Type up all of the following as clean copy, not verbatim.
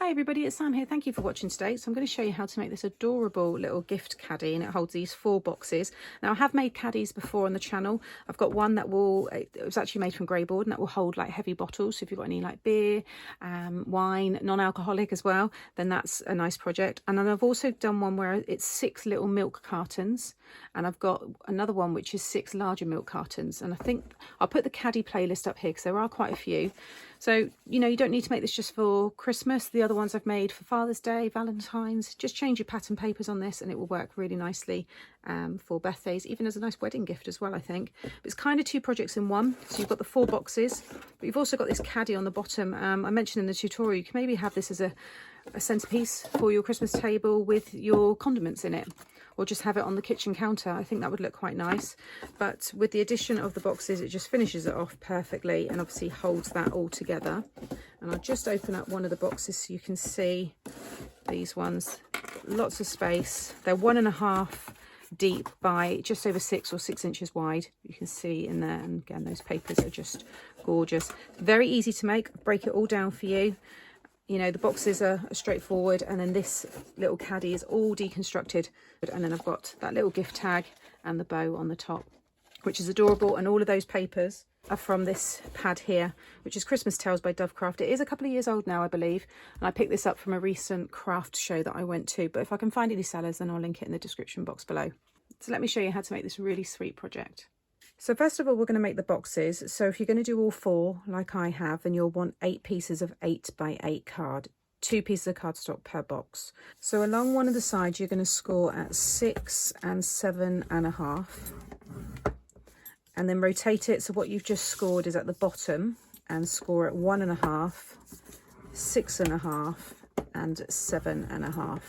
Hi everybody, it's Sam here. Thank you for watching today. So I'm going to show you how to make this adorable little gift caddy, and it holds these 4 boxes. Now I have made caddies before on the channel. I've got one that it was actually made from Scoreboard, and that will hold like heavy bottles. So if you've got any like beer, wine, non-alcoholic as well, then that's a nice project. And then I've also done one where it's 6 little milk cartons, and I've got another one which is 6 larger milk cartons. And I think I'll put the caddy playlist up here because there are quite a few. So, you know, you don't need to make this just for Christmas. The other ones I've made for Father's Day, Valentine's. Just change your pattern papers on this and it will work really nicely for birthdays, even as a nice wedding gift as well, I think. But it's kind of 2 projects in one. So you've got the 4 boxes, but you've also got this caddy on the bottom. I mentioned in the tutorial, you can maybe have this as a centerpiece for your Christmas table with your condiments in it, or just have it on the kitchen counter. I think that would look quite nice. But with the addition of the boxes, it just finishes it off perfectly and obviously holds that all together. And I'll just open up one of the boxes so you can see these ones. Lots of space. They're 1.5 deep by just over 6 or 6 inches wide. You can see in there, and again, those papers are just gorgeous. Very easy to make. I'll break it all down for you. You know, the boxes are straightforward, and then this little caddy is all deconstructed. And then I've got that little gift tag and the bow on the top, which is adorable. And all of those papers are from this pad here, which is Christmas Tales by Dovecraft. It is a couple of years old now, I believe. And I picked this up from a recent craft show that I went to. But if I can find any sellers, then I'll link it in the description box below. So let me show you how to make this really sweet project. So first of all, we're going to make the boxes. So if you're going to do all 4 like I have, then you'll want 8 pieces of 8 by 8 card, 2 pieces of cardstock per box. So along one of the sides, you're going to score at 6 and 7.5, and then rotate it. So what you've just scored is at the bottom, and score at 1.5, 6.5, and 7.5,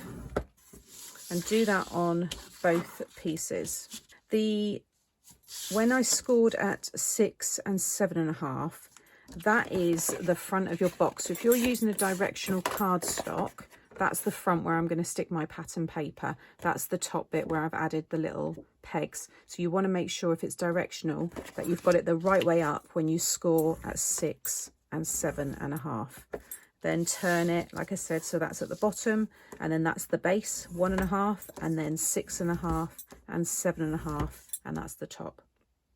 and do that on both pieces. When I scored at 6 and 7.5, that is the front of your box. So if you're using a directional cardstock, that's the front where I'm going to stick my pattern paper. That's the top bit where I've added the little pegs. So you want to make sure if it's directional that you've got it the right way up when you score at 6 and 7.5. Then turn it, like I said, so that's at the bottom, and then that's the base, 1.5, and then 6.5 and 7.5, and that's the top.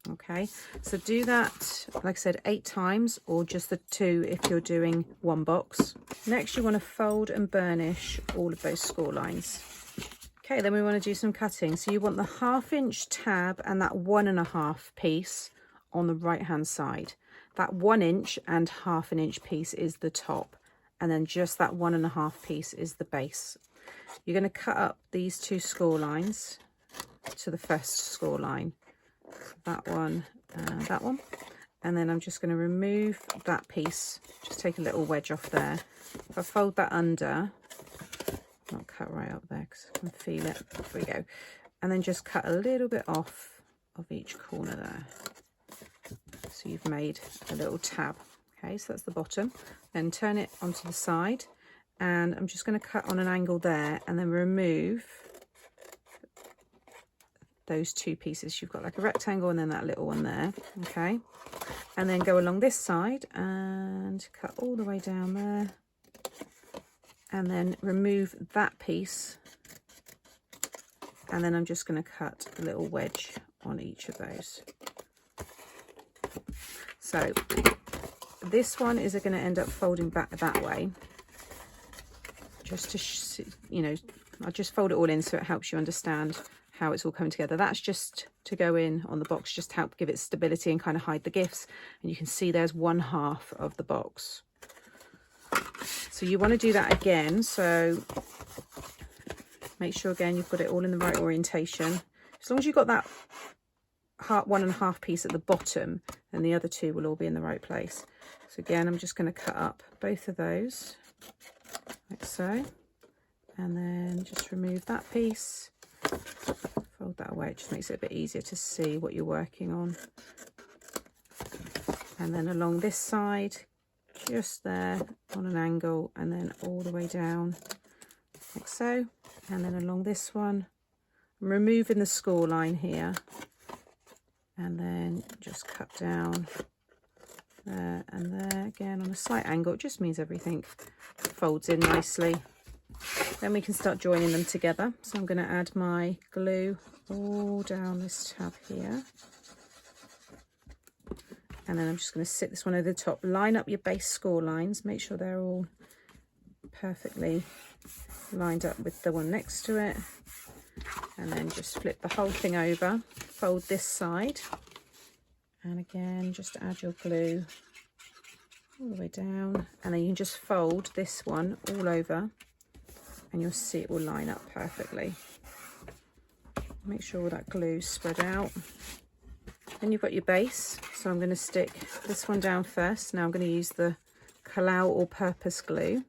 Okay, so do that, like I said, 8 times, or just the 2 if you're doing 1 box. Next, you want to fold and burnish all of those score lines. Okay, then we want to do some cutting. So you want the 1/2 inch tab and that 1.5 piece on the right hand side. That 1 inch and 1/2 inch piece is the top, and then just that 1.5 piece is the base. You're going to cut up these 2 score lines to the first score line, that one and that one, and then I'm just going to remove that piece. Just take a little wedge off there. If I fold that under, not cut right up there because I can feel it. There we go. And then just cut a little bit off of each corner there, so you've made a little tab. Okay, so that's the bottom. Then turn it onto the side, and I'm just going to cut on an angle there, and then remove those 2 pieces. You've got like a rectangle and then that little one there. Okay, and then go along this side and cut all the way down there, and then remove that piece, and then I'm just going to cut a little wedge on each of those. So this one is going to end up folding back that way, just to you know, I'll just fold it all in so it helps you understand how it's all coming together. That's just to go in on the box, just to help give it stability and kind of hide the gifts. And you can see there's 1/2 of the box. So you want to do that again. So make sure again you've got it all in the right orientation. As long as you've got that 1.5 piece at the bottom, then the other 2 will all be in the right place. So again, I'm just going to cut up both of those like so, and then just remove that piece. Fold that away, it just makes it a bit easier to see what you're working on. And then along this side, just there on an angle, and then all the way down like so. And then along this one, I'm removing the score line here, and then just cut down there and there. Again on a slight angle, it just means everything folds in nicely. Then we can start joining them together. So I'm going to add my glue all down this tab here. And then I'm just going to sit this one over the top. Line up your base score lines. Make sure they're all perfectly lined up with the one next to it. And then just flip the whole thing over. Fold this side. And again, just add your glue all the way down. And then you can just fold this one all over. And you'll see it will line up perfectly. Make sure all that glue's spread out. Then you've got your base, so I'm going to stick this one down first. Now I'm going to use the Collall All Purpose glue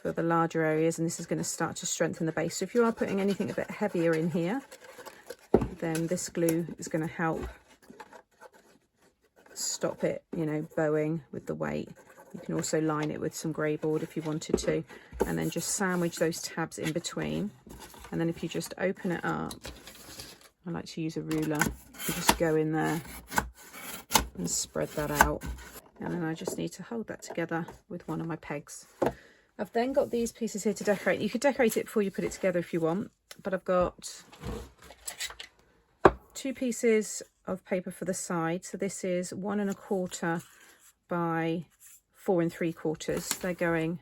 for the larger areas, and this is going to start to strengthen the base. So if you are putting anything a bit heavier in here, then this glue is going to help stop it, you know, bowing with the weight. You can also line it with some grey board if you wanted to, and then just sandwich those tabs in between. And then if you just open it up, I like to use a ruler. You just go in there and spread that out. And then I just need to hold that together with one of my pegs. I've then got these pieces here to decorate. You could decorate it before you put it together if you want, but I've got 2 pieces of paper for the side. So this is 1 1/4 by 4 3/4. They're going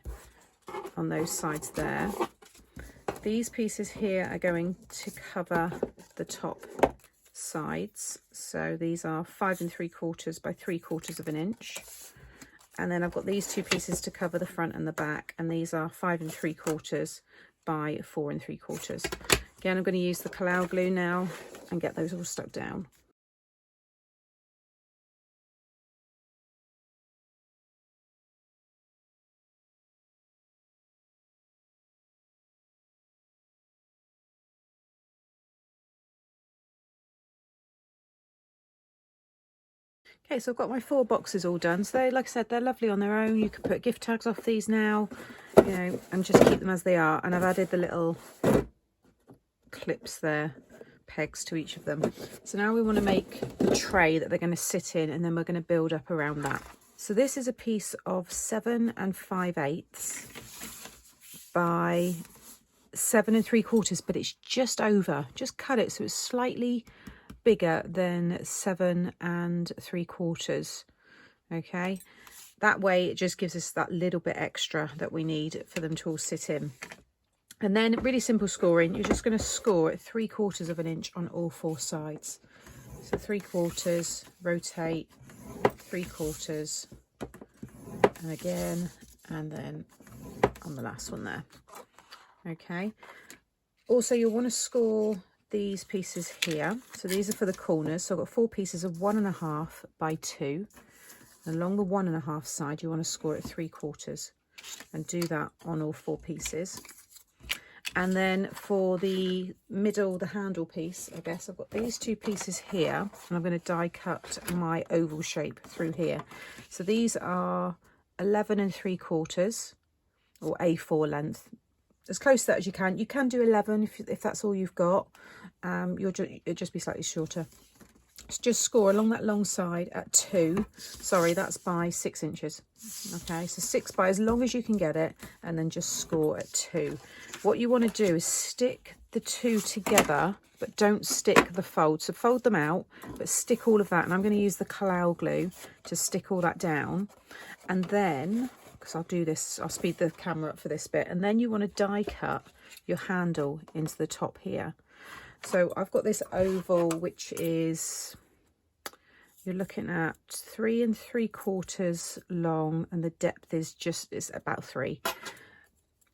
on those sides there. These pieces here are going to cover the top sides. So these are 5 3/4 by 3/4 of an inch. And then I've got these 2 pieces to cover the front and the back. And these are 5 3/4 by 4 3/4. Again, I'm going to use the Collall glue now and get those all stuck down. Okay, so I've got my 4 boxes all done. So they, like I said, they're lovely on their own. You can put gift tags off these now, you know, and just keep them as they are. And I've added the little clips there, pegs to each of them. So now we want to make the tray that they're going to sit in, and then we're going to build up around that. So this is a piece of 7 5/8 by 7 3/4, but it's just over. Just cut it so it's slightly bigger than 7 3/4. Okay, that way it just gives us that little bit extra that we need for them to all sit in. And then really simple scoring, you're just going to score at 3/4 of an inch on all 4 sides. So 3/4, rotate, 3/4, and again, and then on the last one there. Okay, also you'll want to score these pieces here. So these are for the corners. So I've got 4 pieces of 1 1/2 by 2. And along the 1 1/2 side, you want to score at 3/4 and do that on all 4 pieces. And then for the middle, the handle piece, I guess I've got these 2 pieces here, and I'm going to die cut my oval shape through here. So these are 11 3/4 or A4 length, as close to that as you can. You can do 11 if that's all you've got. It'll just be slightly shorter. So just score along that long side at 2. Sorry, that's by 6 inches. Okay, so 6 by as long as you can get it, and then just score at 2. What you want to do is stick the 2 together, but don't stick the fold. So fold them out, but stick all of that. And I'm going to use the Collall glue to stick all that down. And then, because I'll do this, I'll speed the camera up for this bit. And then you want to die cut your handle into the top here. So I've got this oval, which is, you're looking at 3 3/4 long, and the depth is about 3.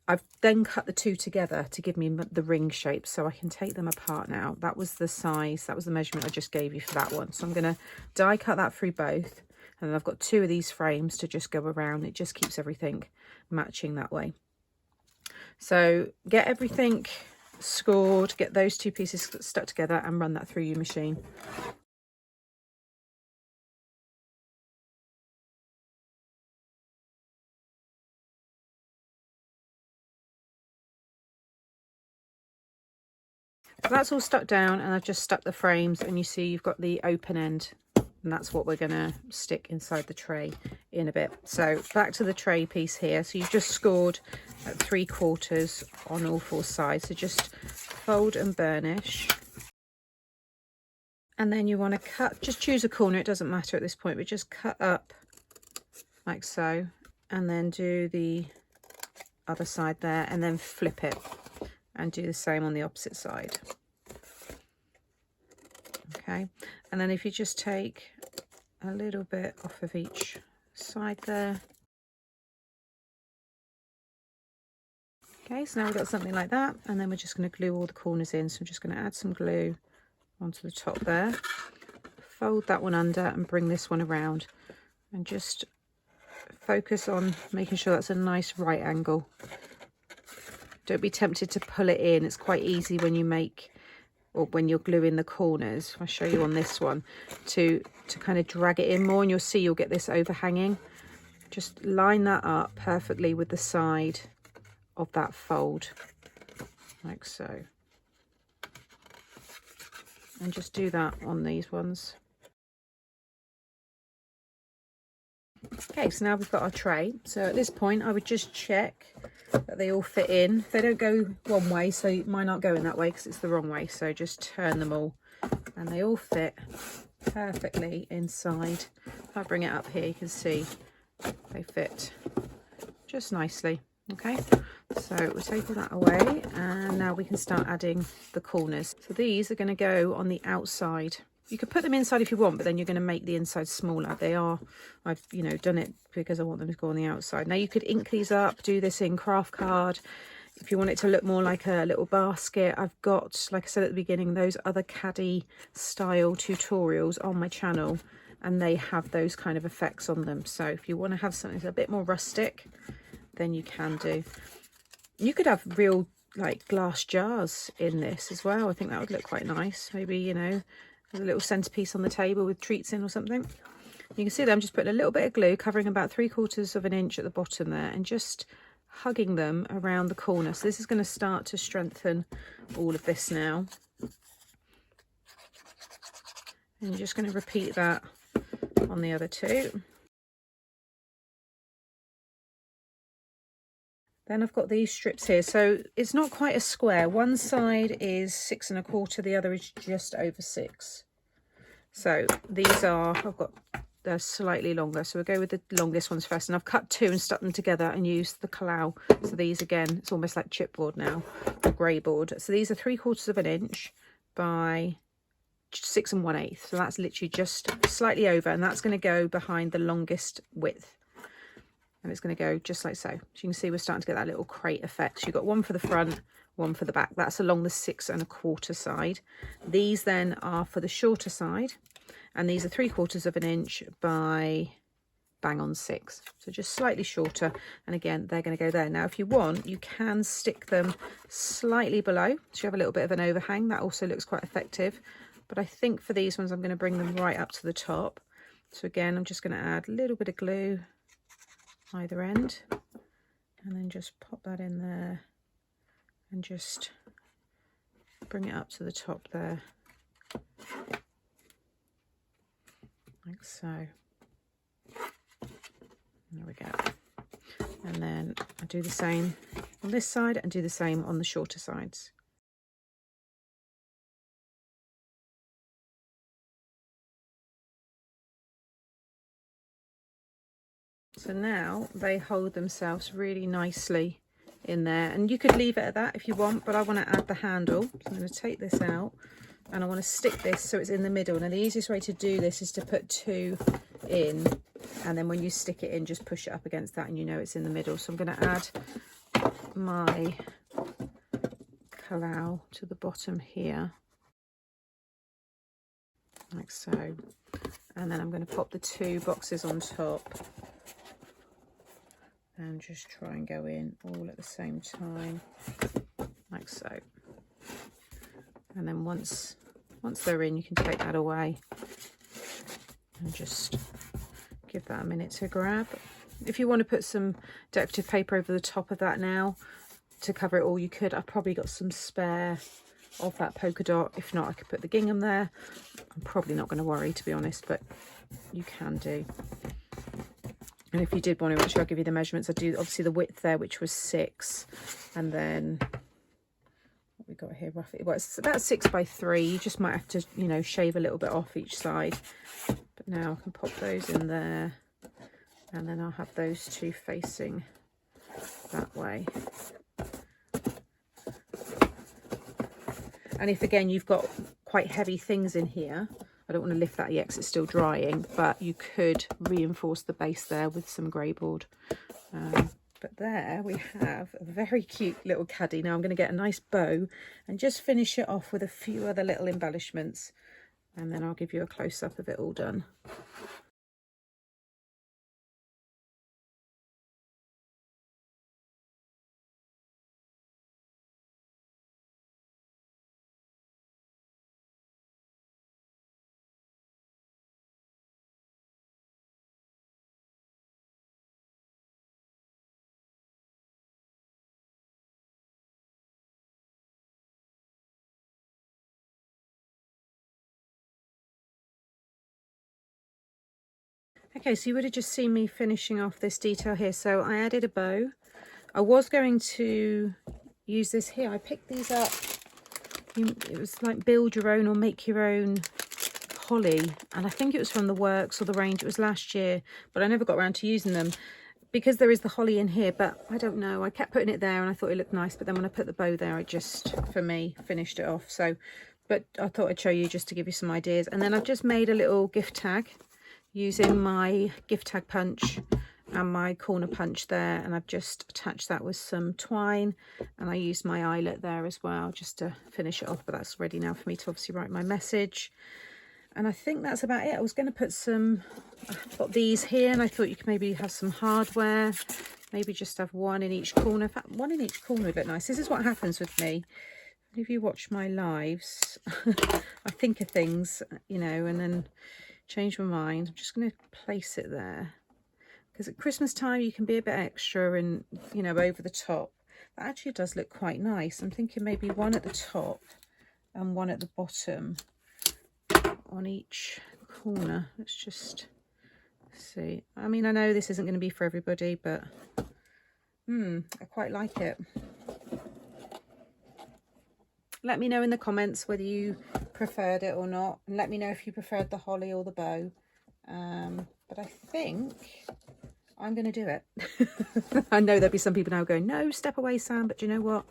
I've then cut the 2 together to give me the ring shape, so I can take them apart now. That was the size, that was the measurement I just gave you for that one. So I'm going to die cut that through both, and then I've got 2 of these frames to just go around. It just keeps everything matching that way. So get everything scored, get those 2 pieces stuck together, and run that through your machine. So that's all stuck down, and I've just stuck the frames, and you see you've got the open end and that's what we're going to stick inside the tray in a bit. So back to the tray piece here. So you've just scored at 3/4 on all 4 sides, so just fold and burnish, and then you want to cut, just choose a corner, it doesn't matter at this point, but just cut up like so, and then do the other side there, and then flip it and do the same on the opposite side. Okay, and then if you just take a little bit off of each side there. Okay, so now we've got something like that, and then we're just going to glue all the corners in. So I'm just going to add some glue onto the top there, fold that one under and bring this one around, and just focus on making sure that's a nice right angle. Don't be tempted to pull it in. It's quite easy when you make, or when you're gluing the corners, I'll show you on this one, to kind of drag it in more, and you'll see you'll get this overhanging. Just line that up perfectly with the side of that fold, like so. And just do that on these ones. Okay, so now we've got our tray. So at this point I would just check that they all fit in. They don't go one way, so mine aren't going that way because it's the wrong way, so just turn them all and they all fit perfectly inside. If I bring it up here, you can see they fit just nicely. Okay, so we'll take all that away, and now we can start adding the corners. So these are going to go on the outside. You could put them inside if you want, but then you're going to make the inside smaller. They are, I've done it because I want them to go on the outside. Now you could ink these up, do this in craft card if you want it to look more like a little basket. I've got, like I said at the beginning, those other Caddy style tutorials on my channel, and they have those kind of effects on them. So if you want to have something that's a bit more rustic, then you can do. You could have real like glass jars in this as well. I think that would look quite nice. Maybe, a little centerpiece on the table with treats in or something. You can see that I'm just putting a little bit of glue, covering about 3/4 of an inch at the bottom there, and just hugging them around the corner. So this is going to start to strengthen all of this now. And you're just going to repeat that on the other two. Then I've got these strips here, so it's not quite a square. One side is 6 1/4, the other is just over 6. So these are, they're slightly longer, so we'll go with the longest ones first. And I've cut 2 and stuck them together and used the Collall. So these, again, it's almost like chipboard now, or grey board. So these are 3/4 of an inch by 6 1/8. So that's literally just slightly over, and that's going to go behind the longest width. And it's going to go just like so. So you can see we're starting to get that little crate effect. So you've got one for the front, one for the back. That's along the 6 1/4 side. These then are for the shorter side, and these are 3/4 of an inch by bang on 6. So just slightly shorter, and again they're going to go there. Now if you want, you can stick them slightly below, so you have a little bit of an overhang. That also looks quite effective, but I think for these ones I'm going to bring them right up to the top. So again, I'm just going to add a little bit of glue either end, and then just pop that in there and just bring it up to the top there, like so. There we go. And then I do the same on this side and do the same on the shorter sides. So now they hold themselves really nicely in there, and you could leave it at that if you want, but I want to add the handle. So I'm going to take this out and I want to stick this so it's in the middle. Now the easiest way to do this is to put 2 in, and then when you stick it in, just push it up against that and you know it's in the middle. So I'm going to add my Collall to the bottom here, like so, and then I'm going to pop the 2 boxes on top and just try and go in all at the same time, like so. And then once they're in, you can take that away and just give that a minute to grab. If you want to put some decorative paper over the top of that now to cover it all, you could. I've probably got some spare of that polka dot. If not, I could put the gingham there. I'm probably not going to worry, to be honest, but you can do. And if you did want to, actually, I'll give you the measurements. I do obviously the width there, which was 6, and then what we got here roughly, well, it's about 6 by 3. You just might have to, you know, shave a little bit off each side. But now I can pop those in there, and then I'll have those two facing that way. And if again you've got quite heavy things in here, I don't want to lift that yet because it's still drying, but you could reinforce the base there with some grey board. But there we have a very cute little caddy. Now I'm going to get a nice bow and just finish it off with a few other little embellishments, and then I'll give you a close-up of it all done. Okay, so you would have just seen me finishing off this detail here. So I added a bow. I was going to use this here. I picked these up. It was like build your own or make your own holly. And I think it was from the Works or the range. It was last year, but I never got around to using them because there is the holly in here. But I don't know. I kept putting it there and I thought it looked nice. But then when I put the bow there, I just, for me, finished it off. So, but I thought I'd show you just to give you some ideas. And then I've just made a little gift tag using my gift tag punch and my corner punch there, and I've just attached that with some twine, and I used my eyelet there as well just to finish it off. But that's ready now for me to obviously write my message, and I think that's about it. I was going to put some, I've got these here, and I thought you could maybe have some hardware, maybe just have one in each corner. In fact, one in each corner would look nice. This is what happens with me. If you watch my lives, I think of things, you know, and then change my mind. I'm just going to place it there because at Christmas time you can be a bit extra and, you know, over the top. That actually does look quite nice. I'm thinking maybe one at the top and one at the bottom on each corner. Let's just see. I mean, I know this isn't going to be for everybody, but I quite like it. Let me know in the comments whether you preferred it or not, and let me know if you preferred the holly or the bow. But I think I'm going to do it. I know there'll be some people now going, no, step away, Sam, but you know what?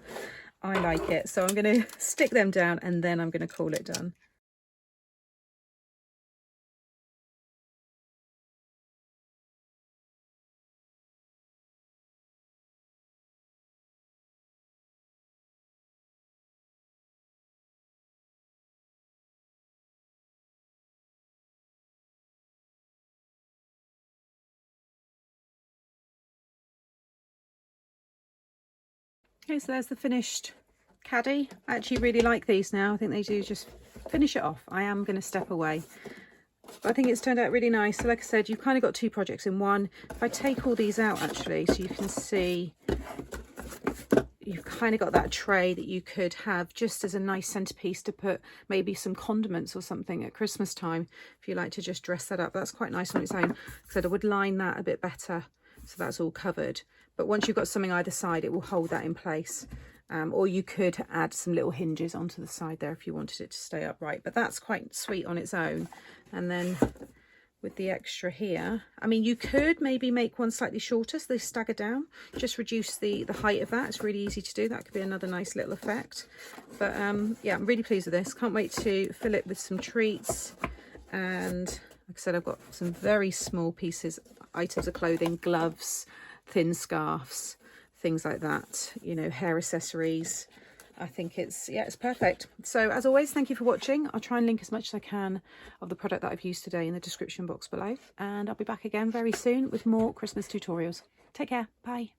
I like it. So I'm going to stick them down and then I'm going to call it done. Okay, so there's the finished caddy. I actually really like these now. I think they do just finish it off. I am going to step away. But I think it's turned out really nice. So like I said, you've kind of got two projects in one. If I take all these out actually, so you can see you've kind of got that tray that you could have just as a nice centerpiece to put maybe some condiments or something at Christmas time if you like to just dress that up. That's quite nice on its own. Like I said, I would line that a bit better so that's all covered. But once you've got something either side, it will hold that in place. Or you could add some little hinges onto the side there if you wanted it to stay upright. But that's quite sweet on its own. And then with the extra here, I mean, you could maybe make one slightly shorter so they stagger down. Just reduce the height of that. It's really easy to do. That could be another nice little effect. But yeah, I'm really pleased with this. Can't wait to fill it with some treats. And like I said, I've got some very small items of clothing, gloves, thin scarves, things like that, you know, hair accessories. I think it's perfect. So as always, thank you for watching. I'll try and link as much as I can of the product that I've used today in the description box below, and I'll be back again very soon with more Christmas tutorials. Take care. Bye.